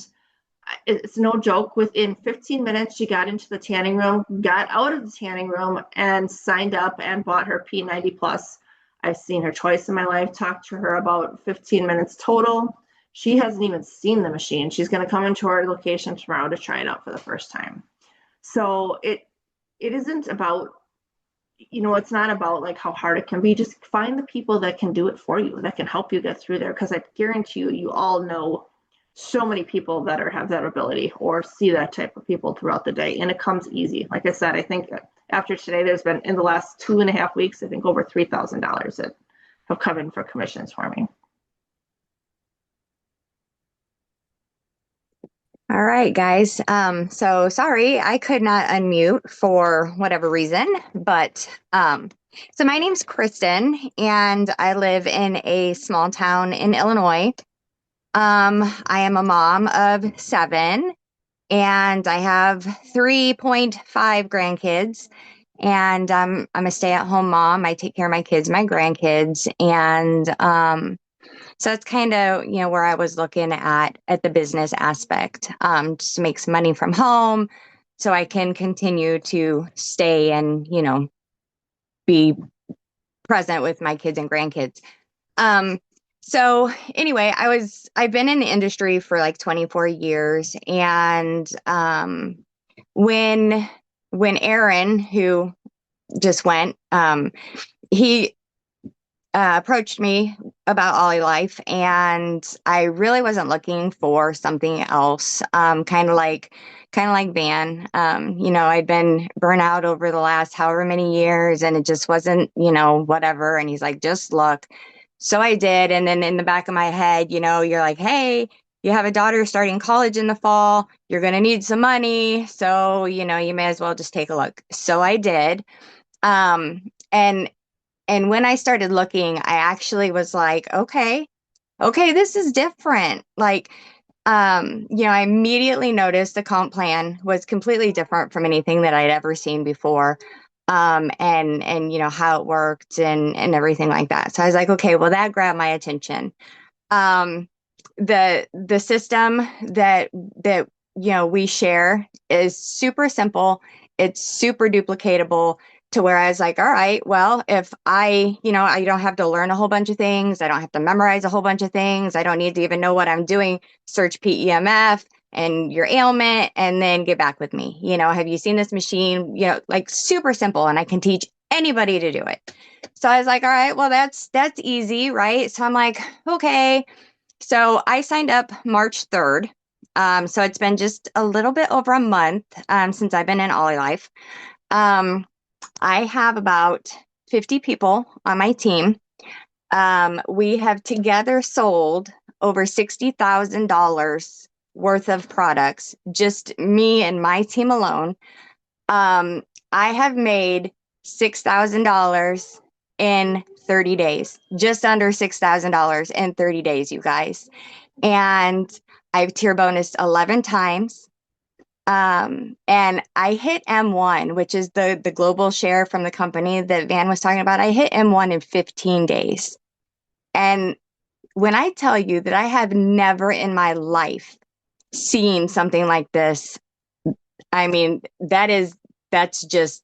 it's no joke. Within 15 minutes, she got into the tanning room, got out of the tanning room, and signed up and bought her P90 Plus. I've seen her twice in my life, talked to her about 15 minutes total. She hasn't even seen the machine. She's going to come into our location tomorrow to try it out for the first time. So it isn't about, it's not about like how hard it can be. Just find the people that can do it for you, that can help you get through there. Because I guarantee you, you all know so many people that have that ability or see that type of people throughout the day, and it comes easy. Like I said, I think after today, there's been in the last 2.5 weeks, I think over $3,000 that have come in for commissions for me. All right, guys. So sorry, I could not unmute for whatever reason, but so my name's Kristen, and I live in a small town in Illinois. I am a mom of 7, and I have 3.5 grandkids, and I'm a stay-at-home mom. I take care of my kids, my grandkids, and so that's kind of, where I was looking at the business aspect, just to make some money from home so I can continue to stay and, be present with my kids and grandkids. So anyway, I've been in the industry for like 24 years. And, when Aaron, who just went, he approached me about Olylife, and I really wasn't looking for something else. Kind of like Van. I'd been burnt out over the last however many years, and it just wasn't, whatever. And he's like, just look. So I did, and then in the back of my head, you're like, hey, you have a daughter starting college in the fall. You're gonna need some money, so you may as well just take a look. So I did, and when I started looking, I actually was like, okay, this is different. Like, I immediately noticed the comp plan was completely different from anything that I'd ever seen before. And how it worked and everything like that. So I was like, okay, well, that grabbed my attention. The system that we share is super simple. It's super duplicatable, to where I was like, all right, well, if I don't have to learn a whole bunch of things. I don't have to memorize a whole bunch of things. I don't need to even know what I'm doing. Search PEMF and your ailment, and then get back with me. Have you seen this machine? Like super simple, and I can teach anybody to do it. So I was like, all right, well, that's easy, right? So I'm like, okay. So I signed up March 3rd. So it's been just a little bit over a month since I've been in Olylife. I have about 50 people on my team. We have together sold over $60,000 worth of products, just me and my team alone. I have made $6,000 in 30 days, just under $6,000 in 30 days, you guys. And I've tier bonused 11 times. And I hit M1, which is the global share from the company that Van was talking about. I hit M1 in 15 days. And when I tell you that I have never in my life seen something like this, I mean, that's just,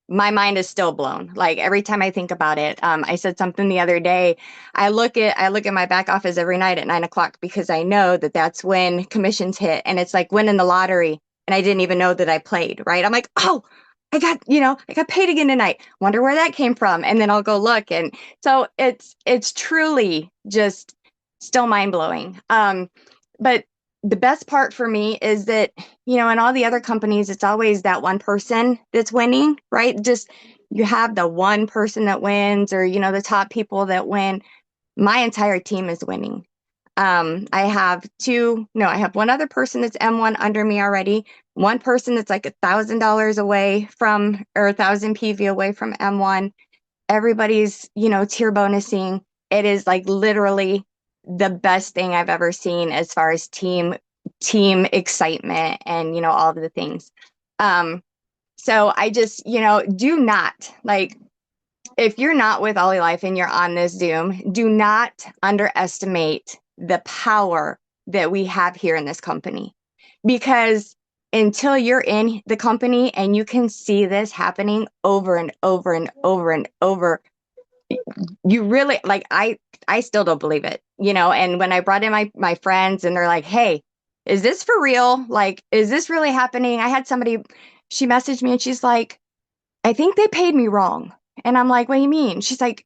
my mind is still blown. Like every time I think about it, I said something the other day. I look at my back office every night at 9:00 because I know that that's when commissions hit, and it's like winning the lottery. And I didn't even know that I played, right? I'm like, oh, I got paid again tonight. Wonder where that came from. And then I'll go look. And so it's truly just still mind blowing. But the best part for me is that, in all the other companies, it's always that one person that's winning, right? Just you have the one person that wins, or, the top people that win. My entire team is winning. I have one other person that's M1 under me already. One person that's like $1,000 away from, or 1,000 PV away from M1. Everybody's, tier bonusing. It is like literally the best thing I've ever seen as far as team excitement and, all of the things. So I just, do not, like, if you're not with Oly Life and you're on this Zoom, do not underestimate the power that we have here in this company. Because until you're in the company and you can see this happening over and over and over and over, you really like I still don't believe it, you know. And when I brought in my friends and they're like, "Hey, is this for real? Like, is this really happening?" I had somebody, she messaged me and she's like, "I think they paid me wrong." And I'm like, "What do you mean?" She's like,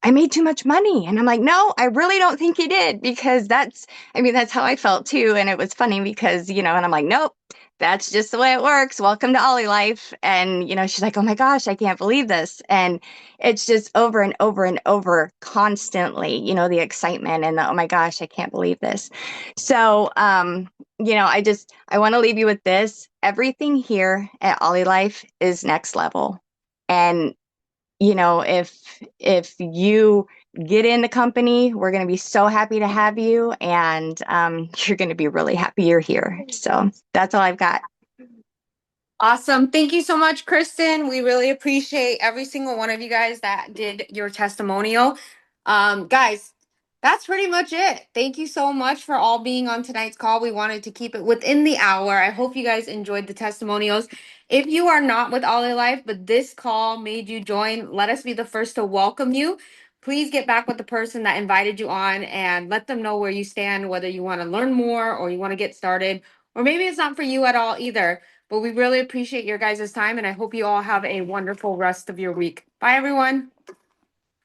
"I made too much money." And I'm like, "No, I really don't think you did," because that's how I felt too. And it was funny because, you know, and I'm like, "Nope, that's just the way it works. Welcome to Oly Life." And, you know, she's like, "Oh my gosh, I can't believe this." And it's just over and over and over constantly, you know, the excitement and the, "Oh my gosh, I can't believe this." So, you know, I want to leave you with this. Everything here at Oly Life is next level. And you know, if you get in the company, we're going to be so happy to have you, and you're going to be really happy you're here. So that's all I've got. Awesome. Thank you so much, Kristen. We really appreciate every single one of you guys that did your testimonial. Guys, that's pretty much it. Thank you so much for all being on tonight's call. We wanted to keep it within the hour. I hope you guys enjoyed the testimonials. If you are not with Oly Life, but this call made you join, let us be the first to welcome you. Please get back with the person that invited you on and let them know where you stand, whether you want to learn more or you want to get started, or maybe it's not for you at all either. But we really appreciate your guys' time, and I hope you all have a wonderful rest of your week. Bye, everyone.